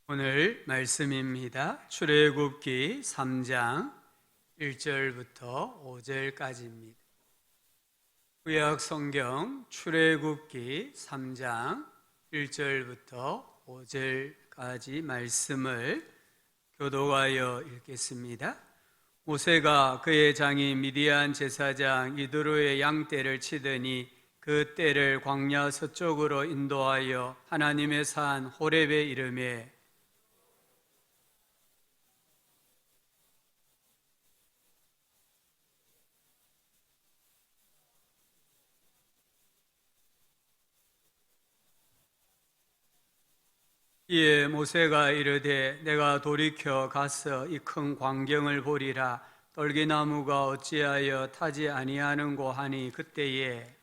오늘 말씀입니다. 출애굽기 3장 1절부터 5절까지입니다. 구약 성경 출애굽기 3장 1절부터 5절까지 말씀을 교독하여 읽겠습니다. 모세가 그의 장인 미디안 제사장 이드로의 양떼를 치더니 그 떼를 광야 서쪽으로 인도하여 하나님의 산 호렙에 이르매 이에 모세가 이르되 내가 돌이켜 가서 이 큰 광경을 보리라. 떨기나무가 어찌하여 타지 아니하는고 하니 그때에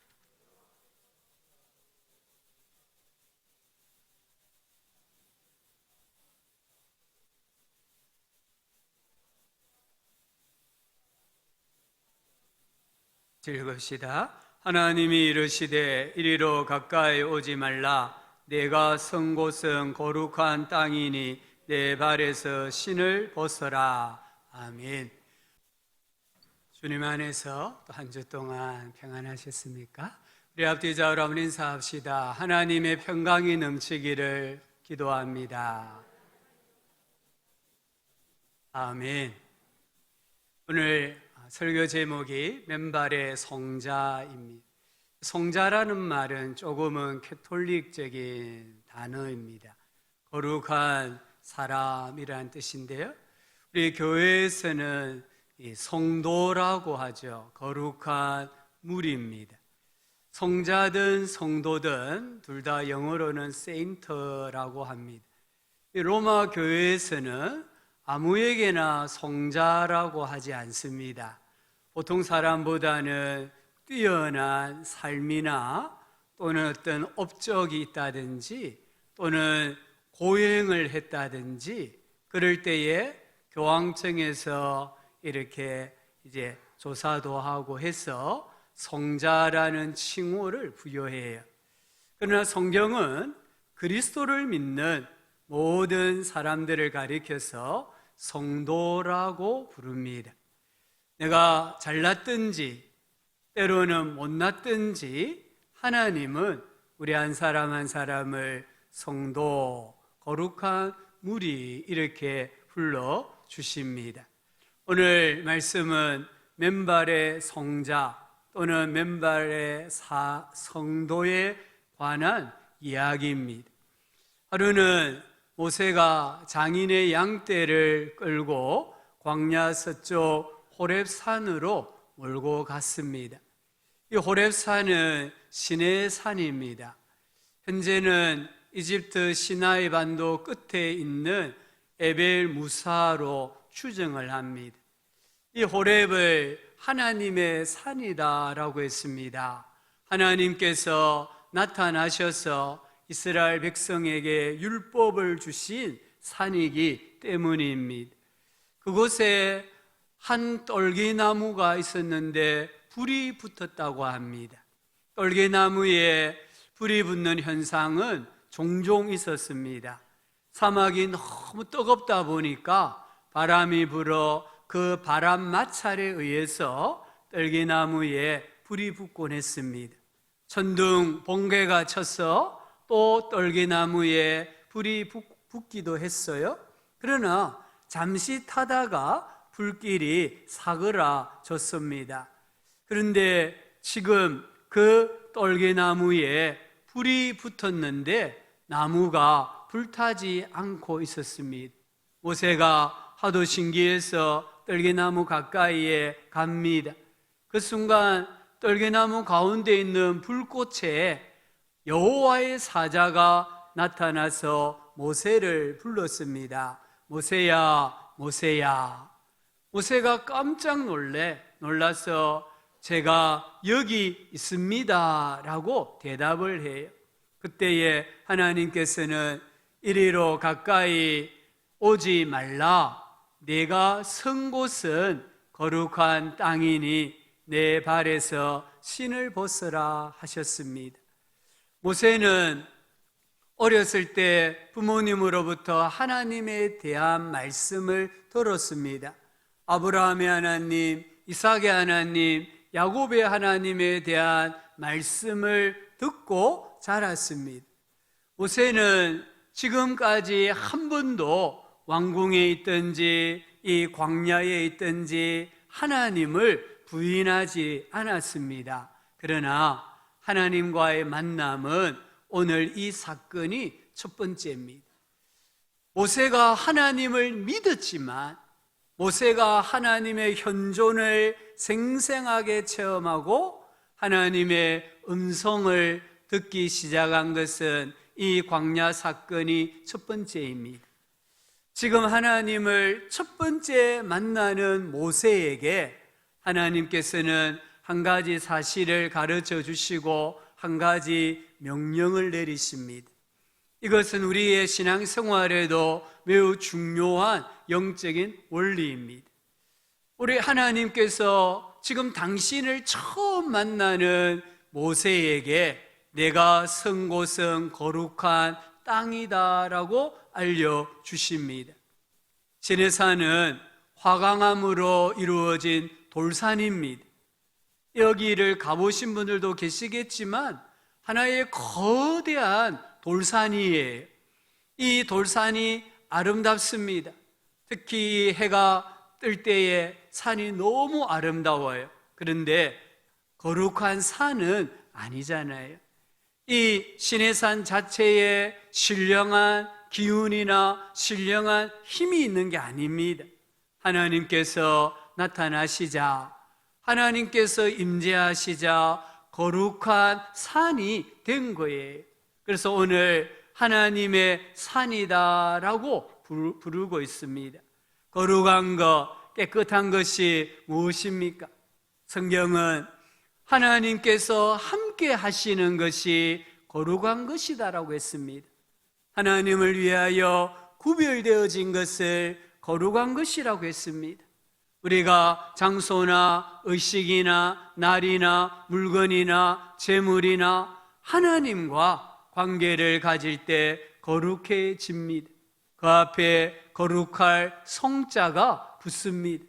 읽읍시다. 하나님이 이르시되 이리로 가까이 오지 말라. 내가 선 곳은 거룩한 땅이니 내 발에서 신을 벗어라. 아멘. 주님 안에서 또 한 주 동안 평안하셨습니까? 우리 앞뒤 좌우로 한번 인사합시다. 하나님의 평강이 넘치기를 기도합니다. 아멘. 오늘 설교 제목이 맨발의 성자입니다. 성자라는 말은 조금은 캐톨릭적인 단어입니다. 거룩한 사람이라는 뜻인데요. 우리 교회에서는 성도라고 하죠. 거룩한 무리입니다. 성자든 성도든 둘 다 영어로는 세인트라고 합니다. 로마 교회에서는 아무에게나 성자라고 하지 않습니다. 보통 사람보다는 뛰어난 삶이나 또는 어떤 업적이 있다든지 또는 고행을 했다든지 그럴 때에 교황청에서 이렇게 이제 조사도 하고 해서 성자라는 칭호를 부여해요. 그러나 성경은 그리스도를 믿는 모든 사람들을 가리켜서 성도라고 부릅니다. 내가 잘났든지 때로는 못났든지 하나님은 우리 한 사람 한 사람을 성도, 거룩한 무리 이렇게 불러주십니다. 오늘 말씀은 맨발의 성자 또는 맨발의 성도에 관한 이야기입니다. 하루는 모세가 장인의 양떼를 끌고 광야 서쪽 호렙산으로 몰고 갔습니다. 이 호렙산은 신의 산입니다. 현재는 이집트 시나이 반도 끝에 있는 에벨 무사로 추정을 합니다. 이 호렙을 하나님의 산이다라고 했습니다. 하나님께서 나타나셔서 이스라엘 백성에게 율법을 주신 산이기 때문입니다. 그곳에 한 떨기나무가 있었는데 불이 붙었다고 합니다. 떨기나무에 불이 붙는 현상은 종종 있었습니다. 사막이 너무 뜨겁다 보니까 바람이 불어 그 바람 마찰에 의해서 떨기나무에 불이 붙곤 했습니다. 천둥, 번개가 쳐서 또 떨기나무에 불이 붙기도 했어요. 그러나 잠시 타다가 불길이 사그라졌습니다. 그런데 지금 그 떨기나무에 불이 붙었는데 나무가 불타지 않고 있었습니다. 모세가 하도 신기해서 떨기나무 가까이에 갑니다. 그 순간 떨기나무 가운데 있는 불꽃에 여호와의 사자가 나타나서 모세를 불렀습니다. 모세야, 모세야. 모세가 깜짝 놀라서 제가 여기 있습니다 라고 대답을 해요. 그때에 하나님께서는 이리로 가까이 오지 말라. 내가 선 곳은 거룩한 땅이니 내 발에서 신을 벗어라 하셨습니다. 모세는 어렸을 때 부모님으로부터 하나님에 대한 말씀을 들었습니다. 아브라함의 하나님, 이삭의 하나님, 야곱의 하나님에 대한 말씀을 듣고 자랐습니다. 모세는 지금까지 한 번도 왕궁에 있든지 이 광야에 있든지 하나님을 부인하지 않았습니다. 그러나 하나님과의 만남은 오늘 이 사건이 첫 번째입니다. 모세가 하나님을 믿었지만 모세가 하나님의 현존을 생생하게 체험하고 하나님의 음성을 듣기 시작한 것은 이 광야 사건이 첫 번째입니다. 지금 하나님을 첫 번째 만나는 모세에게 하나님께서는 한 가지 사실을 가르쳐 주시고 한 가지 명령을 내리십니다. 이것은 우리의 신앙생활에도 매우 중요한 영적인 원리입니다. 우리 하나님께서 지금 당신을 처음 만나는 모세에게 내가 선 곳은 거룩한 땅이다라고 알려주십니다. 시내산은 화강암으로 이루어진 돌산입니다. 여기를 가보신 분들도 계시겠지만 하나의 거대한 돌산이에요. 이 돌산이 아름답습니다. 특히 해가 뜰 때에 산이 너무 아름다워요. 그런데 거룩한 산은 아니잖아요. 이 시내산 자체에 신령한 기운이나 신령한 힘이 있는 게 아닙니다. 하나님께서 나타나시자, 하나님께서 임재하시자 거룩한 산이 된 거예요. 그래서 오늘 하나님의 산이다라고 부르고 있습니다. 거룩한 것, 깨끗한 것이 무엇입니까? 성경은 하나님께서 함께 하시는 것이 거룩한 것이다라고 했습니다. 하나님을 위하여 구별되어진 것을 거룩한 것이라고 했습니다. 우리가 장소나 의식이나 날이나 물건이나 재물이나 하나님과 관계를 가질 때 거룩해집니다. 그 앞에 거룩할 성자가 붙습니다.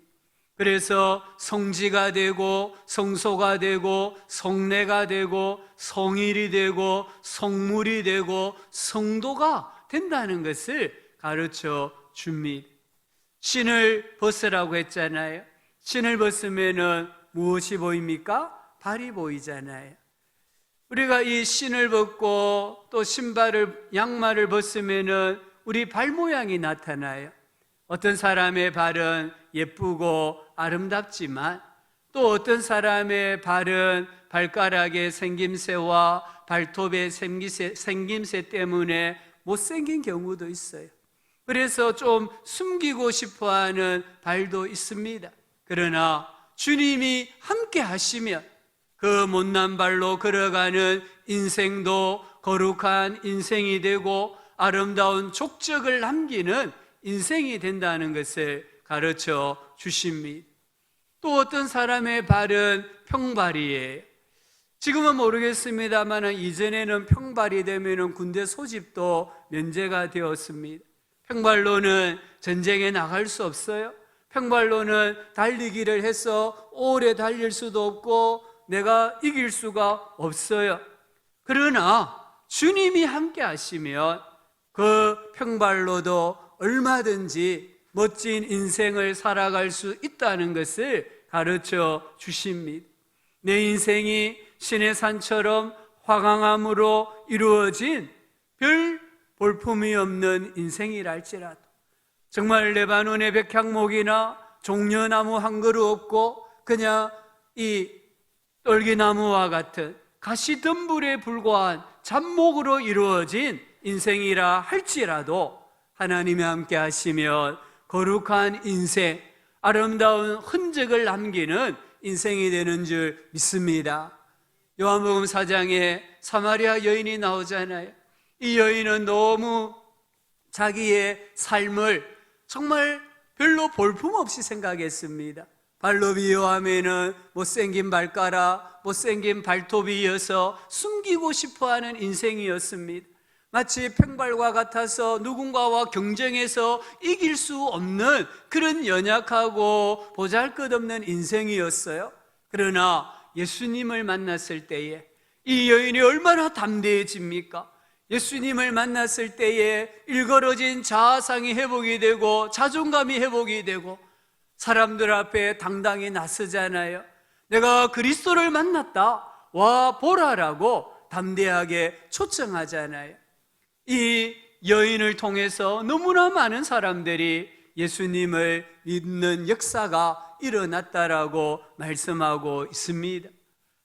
그래서 성지가 되고 성소가 되고 성례가 되고 성일이 되고 성물이 되고 성도가 된다는 것을 가르쳐 줍니다. 신을 벗으라고 했잖아요. 신을 벗으면은 무엇이 보입니까? 발이 보이잖아요. 우리가 이 신을 벗고 또 신발을, 양말을 벗으면은 우리 발 모양이 나타나요. 어떤 사람의 발은 예쁘고 아름답지만 또 어떤 사람의 발은 발가락의 생김새와 발톱의 생김새 때문에 못생긴 경우도 있어요. 그래서 좀 숨기고 싶어하는 발도 있습니다. 그러나 주님이 함께 하시면 그 못난 발로 걸어가는 인생도 거룩한 인생이 되고 아름다운 족적을 남기는 인생이 된다는 것을 가르쳐 주십니다. 또 어떤 사람의 발은 평발이에요. 지금은 모르겠습니다만 이전에는 평발이 되면 군대 소집도 면제가 되었습니다. 평발로는 전쟁에 나갈 수 없어요. 평발로는 달리기를 해서 오래 달릴 수도 없고 내가 이길 수가 없어요. 그러나 주님이 함께 하시면 그 평발로도 얼마든지 멋진 인생을 살아갈 수 있다는 것을 가르쳐 주십니다. 내 인생이 신의 산처럼 화강암으로 이루어진 별 볼품이 없는 인생이라 할지라도 정말 레바논의 백향목이나 종려나무 한 그루 없고 그냥 이 떨기나무와 같은 가시덤불에 불과한 잡목으로 이루어진 인생이라 할지라도 하나님이 함께 하시면 거룩한 인생, 아름다운 흔적을 남기는 인생이 되는 줄 믿습니다. 요한복음 4장에 사마리아 여인이 나오잖아요. 이 여인은 너무 자기의 삶을 정말 별로 볼품없이 생각했습니다. 발로 비유하면은 못생긴 발가락, 못생긴 발톱이 이어서 숨기고 싶어하는 인생이었습니다. 마치 팽발과 같아서 누군가와 경쟁해서 이길 수 없는 그런 연약하고 보잘것없는 인생이었어요. 그러나 예수님을 만났을 때에 이 여인이 얼마나 담대해집니까? 예수님을 만났을 때에 일그러진 자아상이 회복이 되고 자존감이 회복이 되고 사람들 앞에 당당히 나서잖아요. 내가 그리스도를 만났다, 와 보라라고 담대하게 초청하잖아요. 이 여인을 통해서 너무나 많은 사람들이 예수님을 믿는 역사가 일어났다라고 말씀하고 있습니다.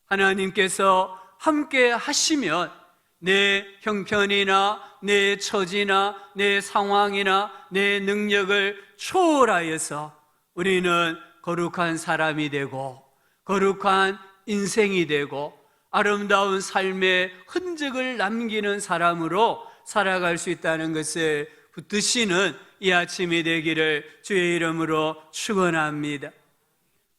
하나님께서 함께 하시면 내 형편이나 내 처지나 내 상황이나 내 능력을 초월하여서 우리는 거룩한 사람이 되고 거룩한 인생이 되고 아름다운 삶의 흔적을 남기는 사람으로 살아갈 수 있다는 것을 붙드시는 이 아침이 되기를 주의 이름으로 축원합니다.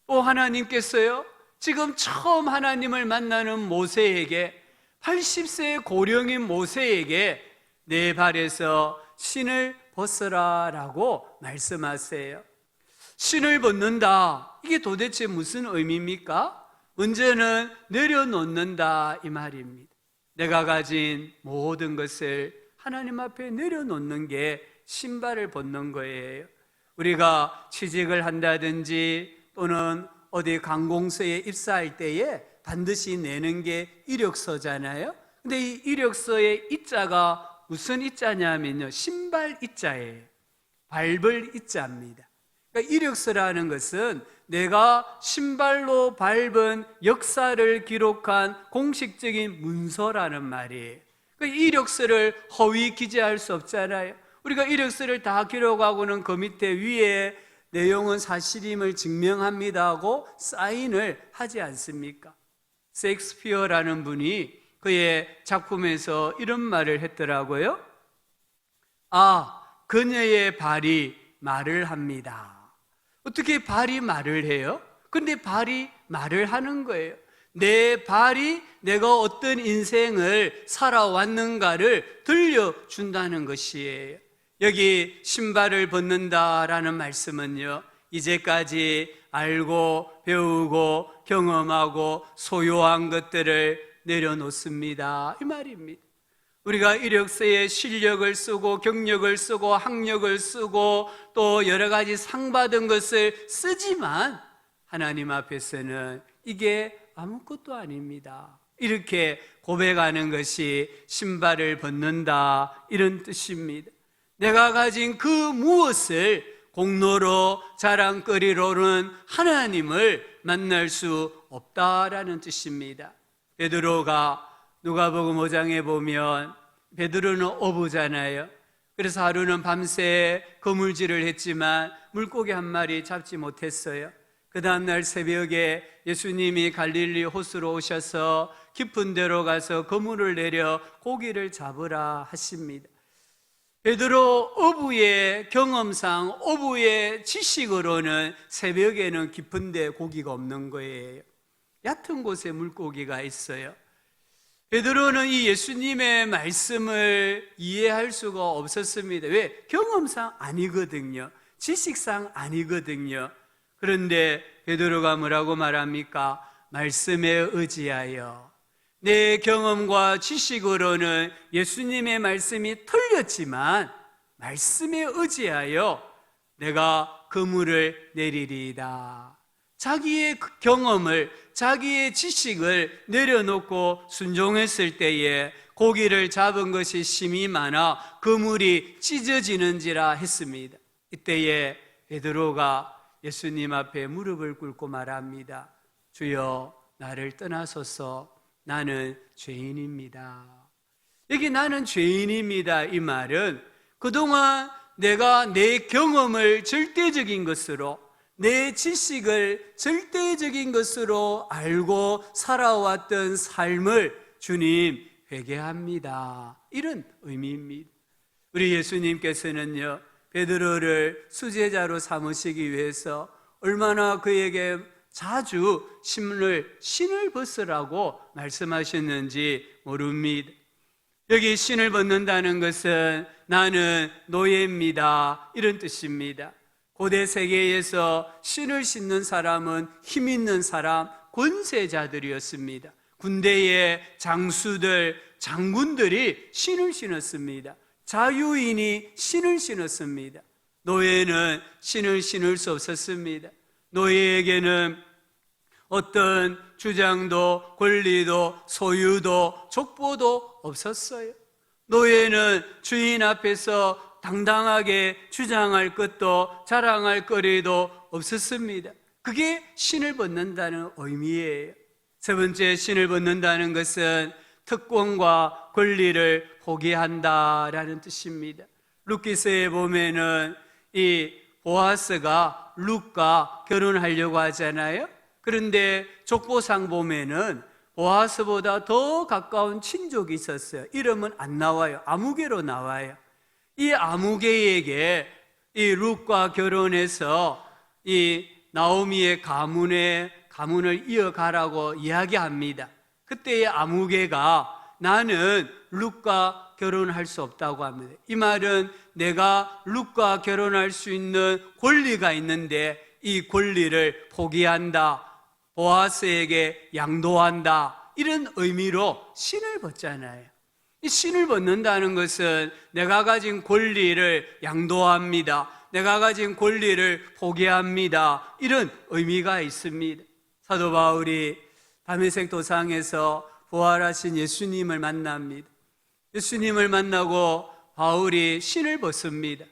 또 하나님께서요, 지금 처음 하나님을 만나는 모세에게 80세 고령인 모세에게 내 발에서 신을 벗어라 라고 말씀하세요. 신을 벗는다, 이게 도대체 무슨 의미입니까? 문제는 내려놓는다 이 말입니다. 내가 가진 모든 것을 하나님 앞에 내려놓는 게 신발을 벗는 거예요. 우리가 취직을 한다든지 또는 어디 관공서에 입사할 때에 반드시 내는 게 이력서잖아요. 근데 이 이력서의 이자가 무슨 이자냐면요, 신발 이자예요. 밟을 이자입니다. 그러니까 이력서라는 것은 내가 신발로 밟은 역사를 기록한 공식적인 문서라는 말이에요. 그 이력서를 허위 기재할 수 없잖아요. 우리가 이력서를 다 기록하고는 그 밑에 위에 내용은 사실임을 증명합니다 하고 사인을 하지 않습니까? 셰익스피어라는 분이 그의 작품에서 이런 말을 했더라고요. 아, 그녀의 발이 말을 합니다. 어떻게 발이 말을 해요? 근데 발이 말을 하는 거예요. 내 발이 내가 어떤 인생을 살아왔는가를 들려준다는 것이에요. 여기 신발을 벗는다라는 말씀은요, 이제까지 알고 배우고 경험하고 소유한 것들을 내려놓습니다 이 말입니다. 우리가 이력서에 실력을 쓰고 경력을 쓰고 학력을 쓰고 또 여러 가지 상 받은 것을 쓰지만 하나님 앞에서는 이게 아무것도 아닙니다. 이렇게 고백하는 것이 신발을 벗는다 이런 뜻입니다. 내가 가진 그 무엇을 공로로 자랑거리로는 하나님을 만날 수 없다라는 뜻입니다. 베드로가 누가복음 5장에 보면 베드로는 어부잖아요. 그래서 하루는 밤새 그물질을 했지만 물고기 한 마리 잡지 못했어요. 그 다음날 새벽에 예수님이 갈릴리 호수로 오셔서 깊은 데로 가서 그물을 내려 고기를 잡으라 하십니다. 베드로 어부의 경험상 어부의 지식으로는 새벽에는 깊은 데 고기가 없는 거예요. 얕은 곳에 물고기가 있어요. 베드로는 이 예수님의 말씀을 이해할 수가 없었습니다. 왜? 경험상 아니거든요. 지식상 아니거든요. 그런데 베드로가 뭐라고 말합니까? 말씀에 의지하여. 내 경험과 지식으로는 예수님의 말씀이 틀렸지만 말씀에 의지하여 내가 그물을 내리리이다. 자기의 경험을, 자기의 지식을 내려놓고 순종했을 때에 고기를 잡은 것이 심이 많아 그물이 찢어지는지라 했습니다. 이때에 베드로가 예수님 앞에 무릎을 꿇고 말합니다. 주여, 나를 떠나소서. 나는 죄인입니다. 여기 나는 죄인입니다 이 말은 그동안 내가 내 경험을 절대적인 것으로, 내 지식을 절대적인 것으로 알고 살아왔던 삶을 주님 회개합니다, 이런 의미입니다. 우리 예수님께서는요, 베드로를 수제자로 삼으시기 위해서 얼마나 그에게 자주 신을 벗으라고 말씀하셨는지 모릅니다. 여기 신을 벗는다는 것은 나는 노예입니다, 이런 뜻입니다. 고대 세계에서 신을 신는 사람은 힘 있는 사람, 권세자들이었습니다. 군대의 장수들, 장군들이 신을 신었습니다. 자유인이 신을 신었습니다. 노예는 신을 신을 수 없었습니다. 노예에게는 어떤 주장도 권리도 소유도 족보도 없었어요. 노예는 주인 앞에서 당당하게 주장할 것도 자랑할 거리도 없었습니다. 그게 신을 벗는다는 의미예요. 세 번째, 신을 벗는다는 것은 특권과 권리를 포기한다라는 뜻입니다. 룻기서에 보면은 이 보아스가 룻과 결혼하려고 하잖아요. 그런데 족보상 보면은 보아스보다 더 가까운 친족이 있었어요. 이름은 안 나와요. 아무개로 나와요. 이 아무개에게 이 룻과 결혼해서 이 나오미의 가문을 이어가라고 이야기합니다. 그때의 아무개가 나는 룻과 결혼할 수 없다고 합니다. 이 말은 내가 룻과 결혼할 수 있는 권리가 있는데 이 권리를 포기한다, 보아스에게 양도한다, 이런 의미로 신을 벗잖아요. 이 신을 벗는다는 것은 내가 가진 권리를 양도합니다, 내가 가진 권리를 포기합니다, 이런 의미가 있습니다. 사도 바울이 다메섹 도상에서 부활하신 예수님을 만납니다. 예수님을 만나고 바울이 신을 벗습니다.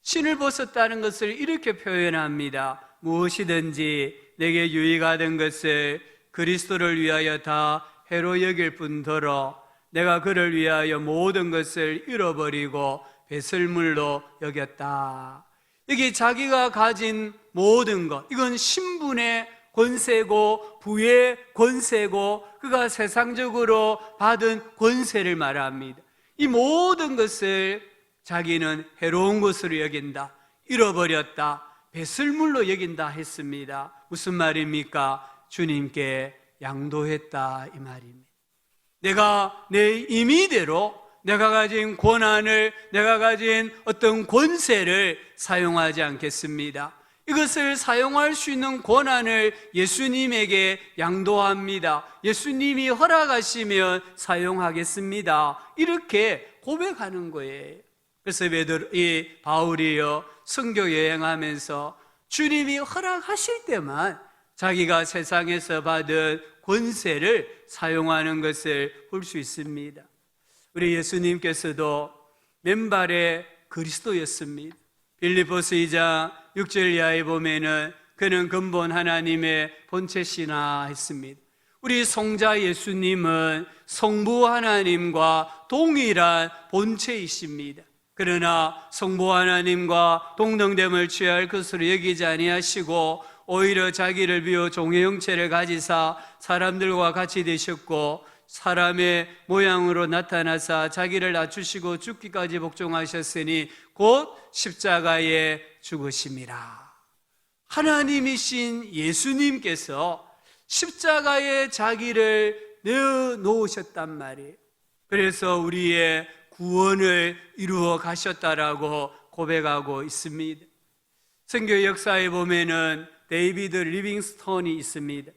신을 벗었다는 것을 이렇게 표현합니다. 무엇이든지 내게 유익하던 것을 그리스도를 위하여 다 해로 여길 뿐더러 내가 그를 위하여 모든 것을 잃어버리고 배설물로 여겼다. 이게 자기가 가진 모든 것, 이건 신분의 권세고 부의 권세고 그가 세상적으로 받은 권세를 말합니다. 이 모든 것을 자기는 해로운 것으로 여긴다, 잃어버렸다, 배설물로 여긴다 했습니다. 무슨 말입니까? 주님께 양도했다, 이 말입니다. 내가 내 임의대로 내가 가진 권한을, 내가 가진 어떤 권세를 사용하지 않겠습니다. 이것을 사용할 수 있는 권한을 예수님에게 양도합니다. 예수님이 허락하시면 사용하겠습니다. 이렇게 고백하는 거예요. 그래서 바울이요, 선교 여행하면서 주님이 허락하실 때만 자기가 세상에서 받은 권세를 사용하는 것을 볼 수 있습니다. 우리 예수님께서도 맨발의 그리스도였습니다. 빌립보서 2장 6절 이하에 보면은 그는 근본 하나님의 본체시나 했습니다. 우리 성자 예수님은 성부 하나님과 동일한 본체이십니다. 그러나 성부 하나님과 동등됨을 취할 것으로 여기지 아니하시고 오히려 자기를 비워 종의 형체를 가지사 사람들과 같이 되셨고 사람의 모양으로 나타나사 자기를 낮추시고 죽기까지 복종하셨으니 곧 십자가에 죽으심이라. 하나님이신 예수님께서 십자가에 자기를 내어놓으셨단 말이에요. 그래서 우리의 구원을 이루어 가셨다라고 고백하고 있습니다. 선교 역사에 보면은 데이비드 리빙스톤이 있습니다.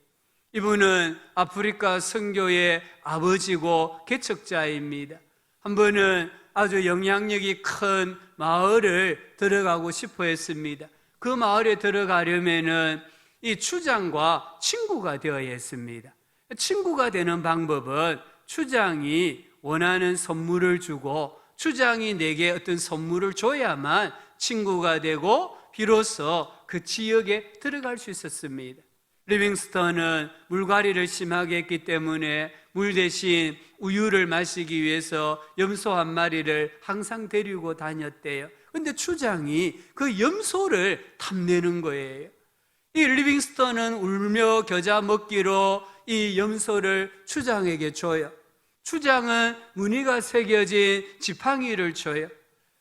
이분은 아프리카 선교의 아버지고 개척자입니다. 한 번은 아주 영향력이 큰 마을을 들어가고 싶어 했습니다. 그 마을에 들어가려면은 이 추장과 친구가 되어야 했습니다. 친구가 되는 방법은 추장이 원하는 선물을 주고 추장이 내게 어떤 선물을 줘야만 친구가 되고 비로소 그 지역에 들어갈 수 있었습니다. 리빙스턴은 물갈이를 심하게 했기 때문에 물 대신 우유를 마시기 위해서 염소 한 마리를 항상 데리고 다녔대요. 그런데 추장이 그 염소를 탐내는 거예요. 이 리빙스턴은 울며 겨자 먹기로 이 염소를 추장에게 줘요. 추장은 무늬가 새겨진 지팡이를 줘요.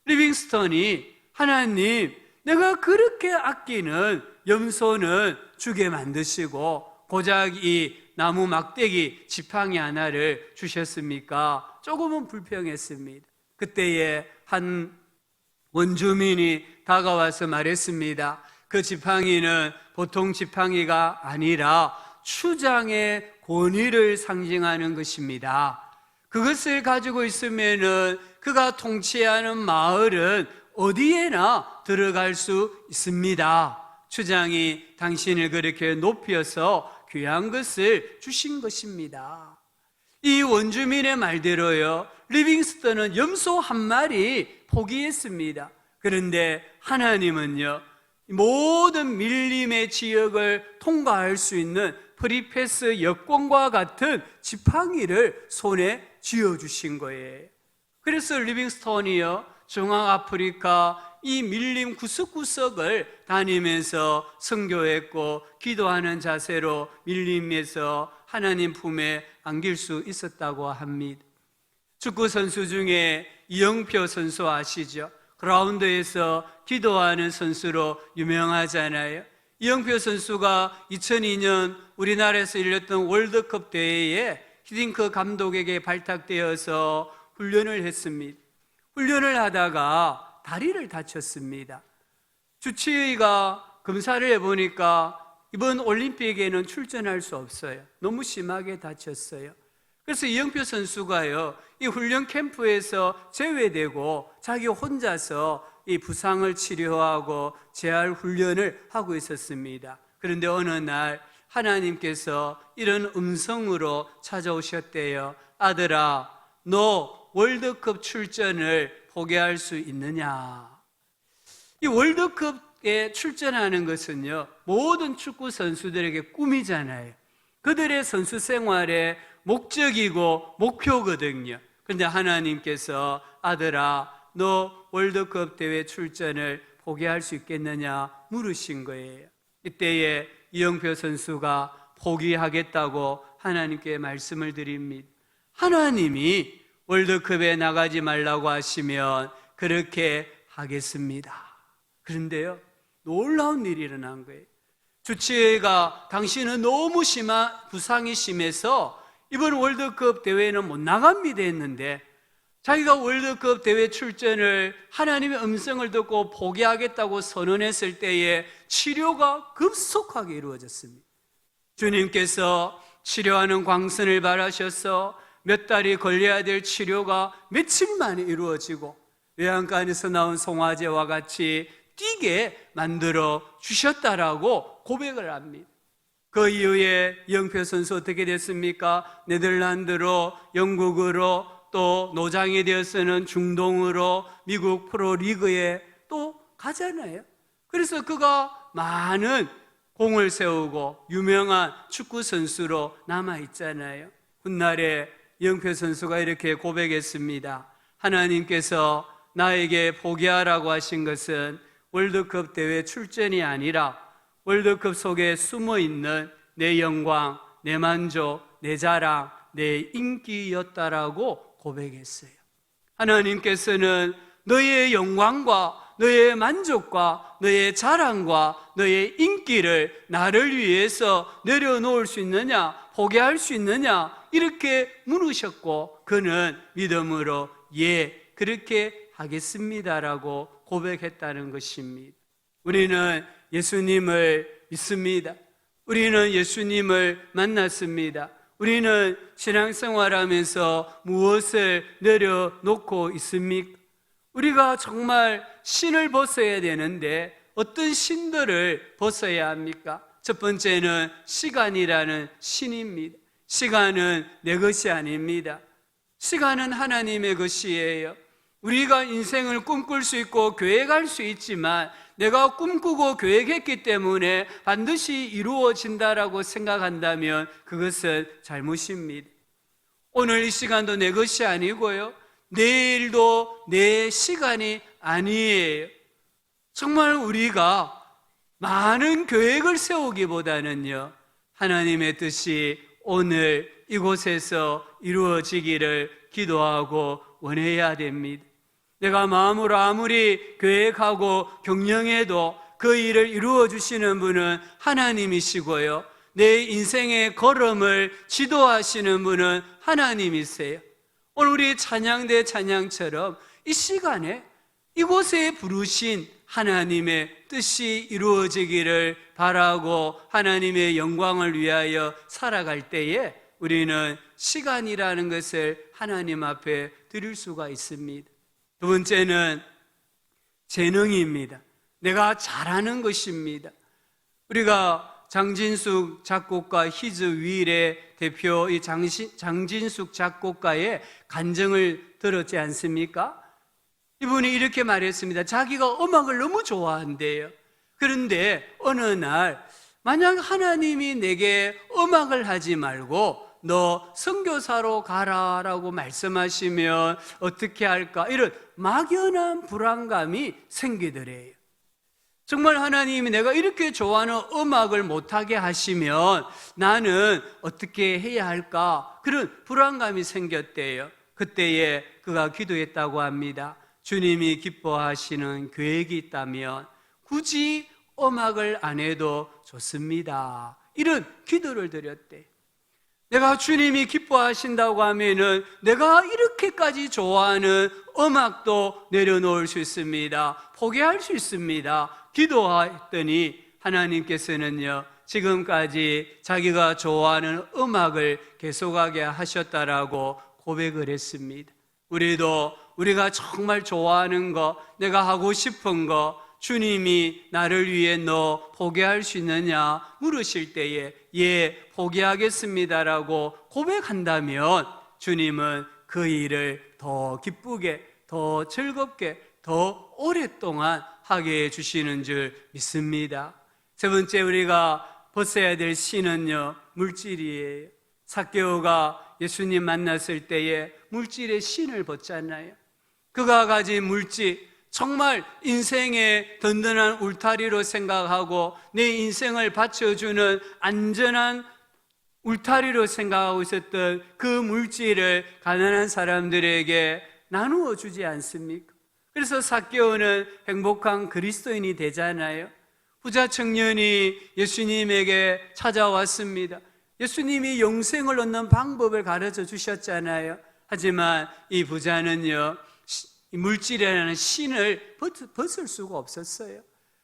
리빙스턴이 하나님, 내가 그렇게 아끼는 염소는 주게 만드시고 고작 이 나무 막대기 지팡이 하나를 주셨습니까? 조금은 불평했습니다. 그때에 한 원주민이 다가와서 말했습니다. 그 지팡이는 보통 지팡이가 아니라 추장의 권위를 상징하는 것입니다. 그것을 가지고 있으면은 그가 통치하는 마을은 어디에나 들어갈 수 있습니다. 추장이 당신을 그렇게 높여서 귀한 것을 주신 것입니다. 이 원주민의 말대로요, 리빙스턴은 염소 한 마리 포기했습니다. 그런데 하나님은요, 모든 밀림의 지역을 통과할 수 있는 프리패스 여권과 같은 지팡이를 손에 쥐어주신 거예요. 그래서 리빙스턴이요, 중앙아프리카 이 밀림 구석구석을 다니면서 선교했고 기도하는 자세로 밀림에서 하나님 품에 안길 수 있었다고 합니다. 축구 선수 중에 이영표 선수 아시죠? 그라운드에서 기도하는 선수로 유명하잖아요. 이영표 선수가 2002년 우리나라에서 열렸던 월드컵 대회에 히딩크 감독에게 발탁되어서 훈련을 했습니다. 훈련을 하다가 다리를 다쳤습니다. 주치의가 검사를 해보니까 이번 올림픽에는 출전할 수 없어요. 너무 심하게 다쳤어요. 그래서 이영표 선수가요, 이 훈련 캠프에서 제외되고 자기 혼자서 이 부상을 치료하고 재활 훈련을 하고 있었습니다. 그런데 어느 날 하나님께서 이런 음성으로 찾아오셨대요. 아들아, 너 월드컵 출전을 포기할 수 있느냐? 이 월드컵에 출전하는 것은요, 모든 축구 선수들에게 꿈이잖아요. 그들의 선수 생활의 목적이고 목표거든요. 그런데 하나님께서 아들아, 너 월드컵 대회 출전을 포기할 수 있겠느냐 물으신 거예요. 이때에 이영표 선수가 포기하겠다고 하나님께 말씀을 드립니다. 하나님이 월드컵에 나가지 말라고 하시면 그렇게 하겠습니다. 그런데요, 놀라운 일이 일어난 거예요. 주치의가 당신은 너무 심한 부상이 심해서 이번 월드컵 대회는 못 나갑니다 했는데, 자기가 월드컵 대회 출전을 하나님의 음성을 듣고 포기하겠다고 선언했을 때에 치료가 급속하게 이루어졌습니다. 주님께서 치료하는 광선을 바라셔서 몇 달이 걸려야 될 치료가 며칠 만에 이루어지고 외양간에서 나온 송아지와 같이 뛰게 만들어 주셨다라고 고백을 합니다. 그 이후에 이영표 선수 어떻게 됐습니까? 네덜란드로, 영국으로, 또 노장이 되어서는 중동으로, 미국 프로리그에 또 가잖아요. 그래서 그가 많은 공을 세우고 유명한 축구 선수로 남아있잖아요. 훗날에 이영표 선수가 이렇게 고백했습니다. 하나님께서 나에게 포기하라고 하신 것은 월드컵 대회 출전이 아니라 월드컵 속에 숨어있는 내 영광, 내 만족, 내 자랑, 내 인기였다라고 고백했어요. 하나님께서는 너의 영광과 너의 만족과 너의 자랑과 너의 인기를 나를 위해서 내려놓을 수 있느냐, 포기할 수 있느냐 이렇게 물으셨고, 그는 믿음으로 예, 그렇게 하겠습니다라고 고백했다는 것입니다. 우리는 예수님을 믿습니다. 우리는 예수님을 만났습니다. 우리는 신앙생활하면서 무엇을 내려놓고 있습니까? 우리가 정말 신을 벗어야 되는데 어떤 신들을 벗어야 합니까? 첫 번째는 시간이라는 신입니다. 시간은 내 것이 아닙니다. 시간은 하나님의 것이에요. 우리가 인생을 꿈꿀 수 있고 계획할 수 있지만 내가 꿈꾸고 계획했기 때문에 반드시 이루어진다라고 생각한다면 그것은 잘못입니다. 오늘 이 시간도 내 것이 아니고요, 내일도 내 시간이 아니에요. 정말 우리가 많은 계획을 세우기보다는요, 하나님의 뜻이 오늘 이곳에서 이루어지기를 기도하고 원해야 됩니다. 내가 마음으로 아무리 계획하고 경영해도 그 일을 이루어 주시는 분은 하나님이시고요, 내 인생의 걸음을 지도하시는 분은 하나님이세요. 오늘 우리 찬양대 찬양처럼 이 시간에 이곳에 부르신 하나님의 뜻이 이루어지기를 바라고 하나님의 영광을 위하여 살아갈 때에 우리는 시간이라는 것을 하나님 앞에 드릴 수가 있습니다. 두 번째는 재능입니다. 내가 잘하는 것입니다. 우리가 장진숙 작곡가 히즈 윌의 대표 이 장진숙 작곡가의 간증을 들었지 않습니까? 이분이 이렇게 말했습니다. 자기가 음악을 너무 좋아한대요. 그런데 어느 날 만약 하나님이 내게 음악을 하지 말고 너 선교사로 가라라고 말씀하시면 어떻게 할까? 이런 막연한 불안감이 생기더래요. 정말 하나님이 내가 이렇게 좋아하는 음악을 못하게 하시면 나는 어떻게 해야 할까? 그런 불안감이 생겼대요. 그때에 그가 기도했다고 합니다. 주님이 기뻐하시는 계획이 있다면 굳이 음악을 안 해도 좋습니다. 이런 기도를 드렸대요. 내가 주님이 기뻐하신다고 하면은 내가 이렇게까지 좋아하는 음악도 내려놓을 수 있습니다. 포기할 수 있습니다. 기도했더니 하나님께서는요, 지금까지 자기가 좋아하는 음악을 계속하게 하셨다라고 고백을 했습니다. 우리가 정말 좋아하는 거, 내가 하고 싶은 거, 주님이 나를 위해 너 포기할 수 있느냐 물으실 때에 예, 포기하겠습니다라고 고백한다면 주님은 그 일을 더 기쁘게, 더 즐겁게, 더 오랫동안 하게 해주시는 줄 믿습니다. 세 번째 우리가 벗어야 될 신은요, 물질이에요. 삭개오가 예수님 만났을 때에 물질의 신을 벗잖아요. 그가 가진 물질, 정말 인생의 든든한 울타리로 생각하고 내 인생을 받쳐주는 안전한 울타리로 생각하고 있었던 그 물질을 가난한 사람들에게 나누어 주지 않습니까? 그래서 삭개오는 행복한 그리스도인이 되잖아요. 부자 청년이 예수님에게 찾아왔습니다. 예수님이 영생을 얻는 방법을 가르쳐 주셨잖아요. 하지만 이 부자는요, 물질이라는 신을 벗을 수가 없었어요.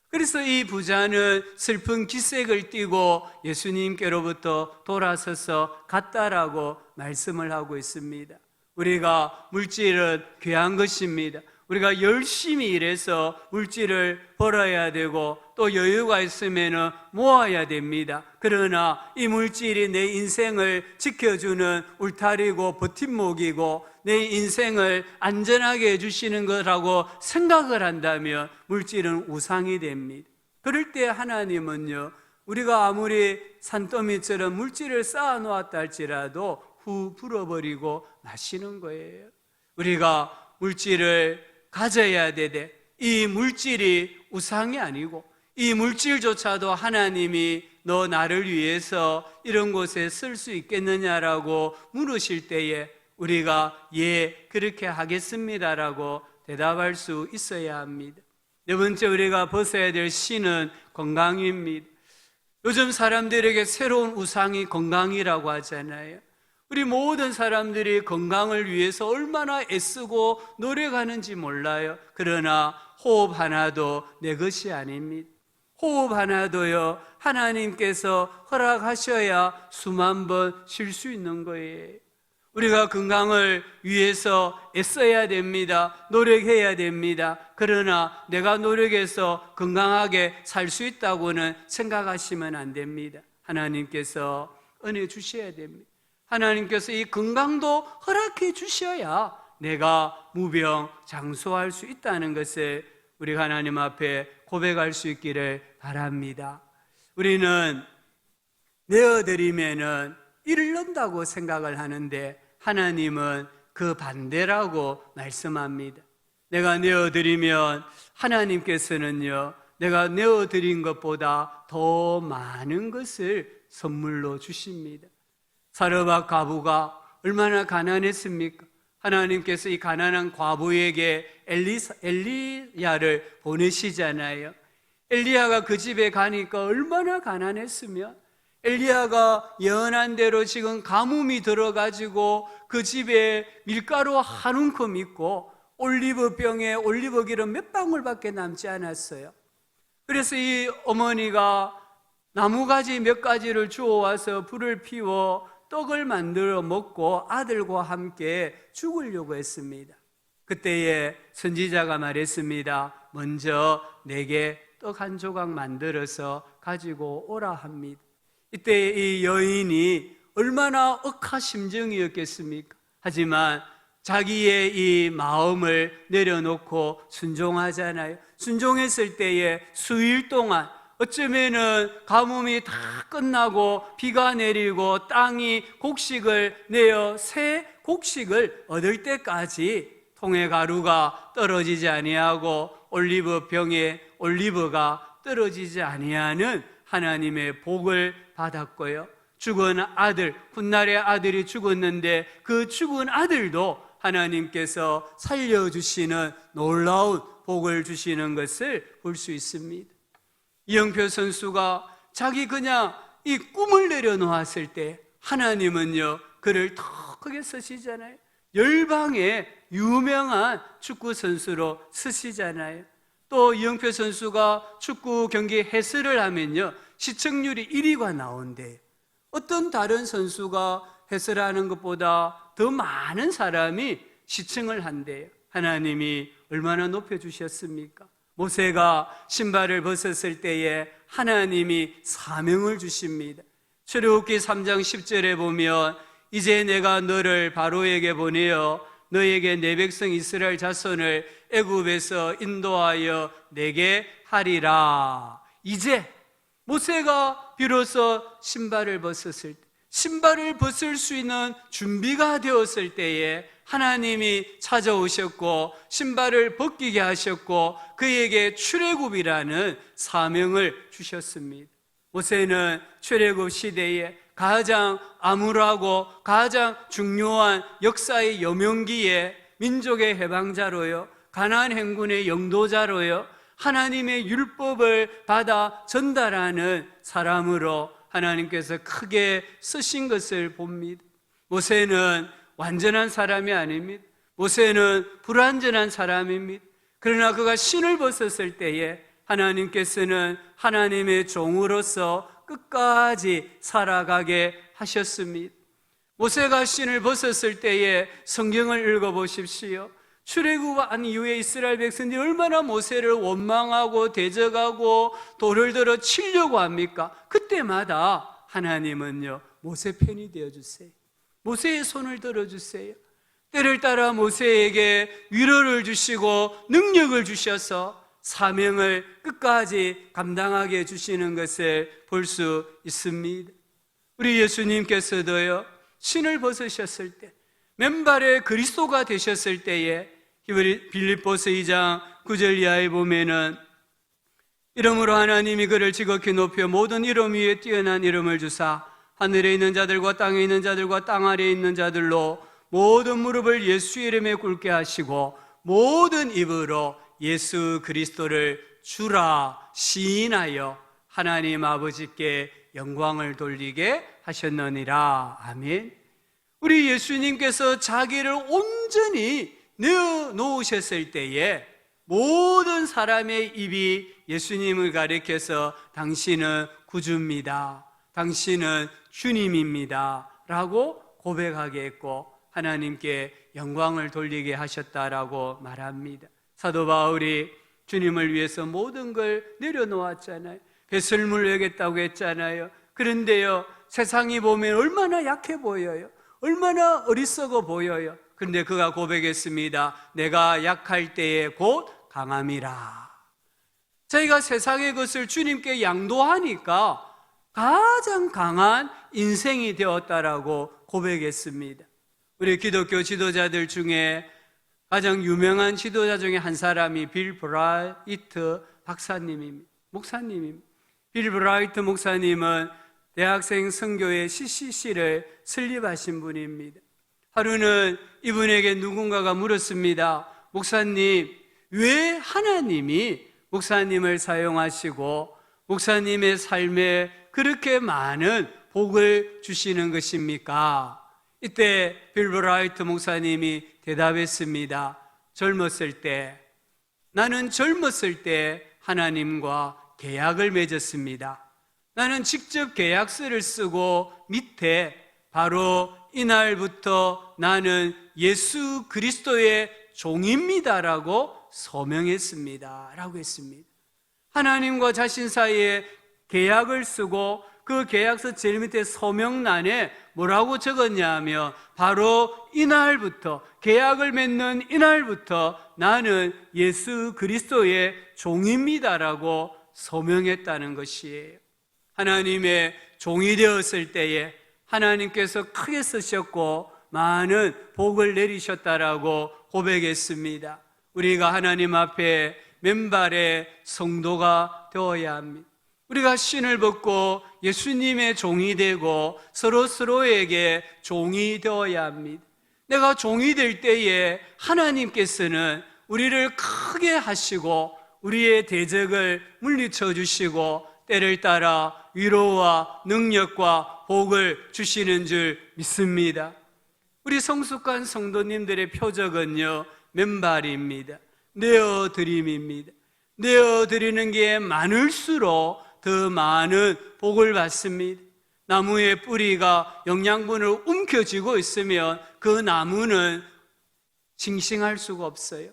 그래서 이 부자는 슬픈 기색을 띠고 예수님께로부터 돌아서서 갔다라고 말씀을 하고 있습니다. 우리가 물질은 귀한 것입니다. 우리가 열심히 일해서 물질을 벌어야 되고 또 여유가 있으면 모아야 됩니다. 그러나 이 물질이 내 인생을 지켜주는 울타리고 버팀목이고 내 인생을 안전하게 해주시는 거라고 생각을 한다면 물질은 우상이 됩니다. 그럴 때 하나님은요, 우리가 아무리 산더미처럼 물질을 쌓아 놓았다 할지라도 후 불어버리고 마시는 거예요. 우리가 물질을 가져야 되되 이 물질이 우상이 아니고 이 물질조차도 하나님이 너 나를 위해서 이런 곳에 쓸 수 있겠느냐라고 물으실 때에 우리가 예, 그렇게 하겠습니다라고 대답할 수 있어야 합니다. 네 번째 우리가 벗어야 될 신은 건강입니다. 요즘 사람들에게 새로운 우상이 건강이라고 하잖아요. 우리 모든 사람들이 건강을 위해서 얼마나 애쓰고 노력하는지 몰라요. 그러나 호흡 하나도 내 것이 아닙니다. 호흡 하나도요, 하나님께서 허락하셔야 수만 번 쉴 수 있는 거예요. 우리가 건강을 위해서 애써야 됩니다. 노력해야 됩니다. 그러나 내가 노력해서 건강하게 살 수 있다고는 생각하시면 안 됩니다. 하나님께서 은혜 주셔야 됩니다. 하나님께서 이 건강도 허락해 주셔야 내가 무병장수할 수 있다는 것을 우리 하나님 앞에 고백할 수 있기를 바랍니다. 우리는 내어드리면은 잃는다고 생각을 하는데 하나님은 그 반대라고 말씀합니다. 내가 내어드리면 하나님께서는요, 내가 내어드린 것보다 더 많은 것을 선물로 주십니다. 사르밧 과부가 얼마나 가난했습니까? 하나님께서 이 가난한 과부에게 엘리야를 보내시잖아요. 엘리야가 그 집에 가니까 얼마나 가난했으면 엘리야가 예언한 대로 지금 가뭄이 들어가지고 그 집에 밀가루 한 움큼 있고 올리브병에 올리브기름 몇 방울밖에 남지 않았어요. 그래서 이 어머니가 나무가지 몇 가지를 주워와서 불을 피워 떡을 만들어 먹고 아들과 함께 죽으려고 했습니다. 그때에 선지자가 말했습니다. 먼저 내게 떡 한 조각 만들어서 가지고 오라 합니다. 이때 이 여인이 얼마나 억하 심정이었겠습니까? 하지만 자기의 이 마음을 내려놓고 순종하잖아요. 순종했을 때에 수일 동안 어쩌면은 가뭄이 다 끝나고 비가 내리고 땅이 곡식을 내어 새 곡식을 얻을 때까지 통에 가루가 떨어지지 아니하고 올리브 병에 올리브가 떨어지지 아니하는 하나님의 복을 받았고요. 죽은 아들, 훗날에 아들이 죽었는데 그 죽은 아들도 하나님께서 살려주시는 놀라운 복을 주시는 것을 볼 수 있습니다. 이영표 선수가 자기 그냥 이 꿈을 내려놓았을 때 하나님은요 그를 더 크게 쓰시잖아요. 열방의 유명한 축구 선수로 쓰시잖아요. 또 이영표 선수가 축구 경기 해설을 하면요 시청률이 1위가 나온대요. 어떤 다른 선수가 해설하는 것보다 더 많은 사람이 시청을 한대요. 하나님이 얼마나 높여주셨습니까? 모세가 신발을 벗었을 때에 하나님이 사명을 주십니다. 출애굽기 3장 10절에 보면 이제 내가 너를 바로에게 보내어 너에게 내 백성 이스라엘 자손을 애굽에서 인도하여 내게 하리라. 이제 모세가 비로소 신발을 벗었을 때, 신발을 벗을 수 있는 준비가 되었을 때에 하나님이 찾아오셨고 신발을 벗기게 하셨고 그에게 출애굽이라는 사명을 주셨습니다. 모세는 출애굽 시대에 가장 암울하고 가장 중요한 역사의 여명기에 민족의 해방자로요, 가나안 행군의 영도자로요, 하나님의 율법을 받아 전달하는 사람으로 하나님께서 크게 쓰신 것을 봅니다. 모세는 완전한 사람이 아닙니다. 모세는 불완전한 사람입니다. 그러나 그가 신을 벗었을 때에 하나님께서는 하나님의 종으로서 끝까지 살아가게 하셨습니다. 모세가 신을 벗었을 때에 성경을 읽어보십시오. 출애굽한 이후에 이스라엘 백성들이 얼마나 모세를 원망하고 대적하고 돌을 들어 치려고 합니까? 그때마다 하나님은요 모세 편이 되어주세요. 모세의 손을 들어주세요. 때를 따라 모세에게 위로를 주시고 능력을 주셔서 사명을 끝까지 감당하게 해주시는 것을 볼 수 있습니다. 우리 예수님께서도요 신을 벗으셨을 때, 맨발에 그리스도가 되셨을 때에 빌립보서 2장 9절 이하에 보면은 이름으로 하나님이 그를 지극히 높여 모든 이름 위에 뛰어난 이름을 주사 하늘에 있는 자들과 땅에 있는 자들과 땅 아래에 있는 자들로 모든 무릎을 예수 이름에 꿇게 하시고 모든 입으로 예수 그리스도를 주라 시인하여 하나님 아버지께 영광을 돌리게 하셨느니라. 아멘. 우리 예수님께서 자기를 온전히 내어놓으셨을 때에 모든 사람의 입이 예수님을 가리켜서 당신은 구주입니다, 당신은 주님입니다 라고 고백하게 했고 하나님께 영광을 돌리게 하셨다라고 말합니다. 사도 바울이 주님을 위해서 모든 걸 내려놓았잖아요. 배설물 내겠다고 했잖아요. 그런데요 세상이 보면 얼마나 약해 보여요. 얼마나 어리석어 보여요. 그런데 그가 고백했습니다. 내가 약할 때에 곧 강함이라. 저희가 세상의 것을 주님께 양도하니까 가장 강한 인생이 되었다라고 고백했습니다. 우리 기독교 지도자들 중에 가장 유명한 지도자 중에 한 사람이 빌 브라이트 박사님입니다. 목사님입니다. 빌 브라이트 목사님은 대학생 선교회 CCC를 설립하신 분입니다. 하루는 이분에게 누군가가 물었습니다. 목사님, 왜 하나님이 목사님을 사용하시고 목사님의 삶에 그렇게 많은 복을 주시는 것입니까? 이때 빌 브라이트 목사님이 대답했습니다. 나는 젊었을 때 하나님과 계약을 맺었습니다. 나는 직접 계약서를 쓰고 밑에 바로 이날부터 나는 예수 그리스도의 종입니다라고 서명했습니다 라고 했습니다. 하나님과 자신 사이에 계약을 쓰고 그 계약서 제일 밑에 서명란에 뭐라고 적었냐 하면 바로 이날부터, 계약을 맺는 이날부터 나는 예수 그리스도의 종입니다라고 서명했다는 것이에요. 하나님의 종이 되었을 때에 하나님께서 크게 쓰셨고 많은 복을 내리셨다라고 고백했습니다. 우리가 하나님 앞에 맨발의 성도가 되어야 합니다. 우리가 신을 벗고 예수님의 종이 되고 서로에게 종이 되어야 합니다. 내가 종이 될 때에 하나님께서는 우리를 크게 하시고 우리의 대적을 물리쳐 주시고 때를 따라 위로와 능력과 복을 주시는 줄 믿습니다. 우리 성숙한 성도님들의 표적은요, 맨발입니다. 내어드림입니다. 내어드리는 게 많을수록 더 많은 복을 받습니다. 나무의 뿌리가 영양분을 움켜쥐고 있으면 그 나무는 싱싱할 수가 없어요.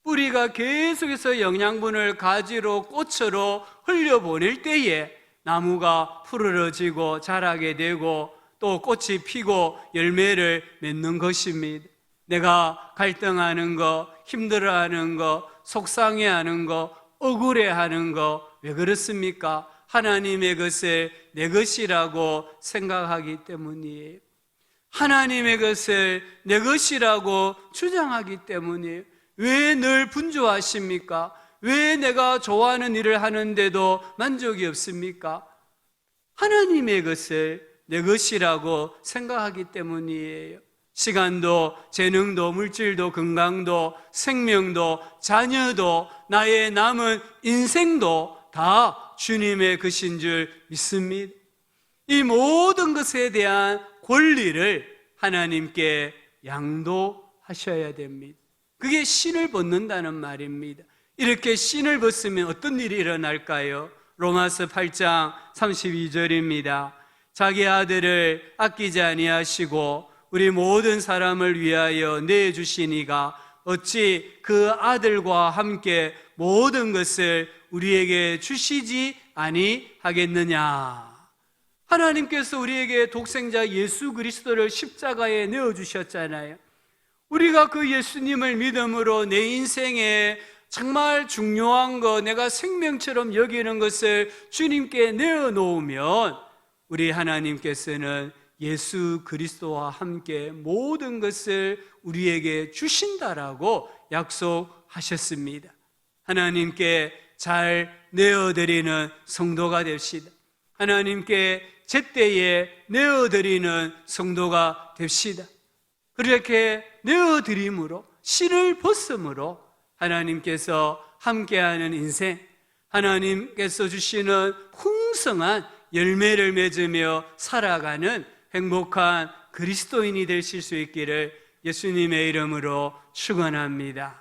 뿌리가 계속해서 영양분을 가지로 꽃으로 흘려보낼 때에 나무가 푸르러지고 자라게 되고 또 꽃이 피고 열매를 맺는 것입니다. 내가 갈등하는 거, 힘들어하는 거, 속상해하는 거, 억울해하는 거 왜 그렇습니까? 하나님의 것을 내 것이라고 생각하기 때문이에요. 하나님의 것을 내 것이라고 주장하기 때문이에요. 왜 늘 분주하십니까? 왜 내가 좋아하는 일을 하는데도 만족이 없습니까? 하나님의 것을 내 것이라고 생각하기 때문이에요. 시간도, 재능도, 물질도, 건강도, 생명도, 자녀도, 나의 남은 인생도 다 주님의 것인 줄 믿습니다. 이 모든 것에 대한 권리를 하나님께 양도하셔야 됩니다. 그게 신을 벗는다는 말입니다. 이렇게 신을 벗으면 어떤 일이 일어날까요? 로마서 8장 32절입니다. 자기 아들을 아끼지 아니하시고 우리 모든 사람을 위하여 내주시니가 어찌 그 아들과 함께 모든 것을 우리에게 주시지 아니하겠느냐. 하나님께서 우리에게 독생자 예수 그리스도를 십자가에 내어주셨잖아요. 우리가 그 예수님을 믿음으로 내 인생에 정말 중요한 거, 내가 생명처럼 여기는 것을 주님께 내어놓으면 우리 하나님께서는 예수 그리스도와 함께 모든 것을 우리에게 주신다라고 약속하셨습니다. 하나님께 잘 내어드리는 성도가 됩시다. 하나님께 제때에 내어드리는 성도가 됩시다. 그렇게 내어드림으로, 신을 벗음으로 하나님께서 함께하는 인생, 하나님께서 주시는 풍성한 열매를 맺으며 살아가는 행복한 그리스도인이 되실 수 있기를 예수님의 이름으로 축원합니다.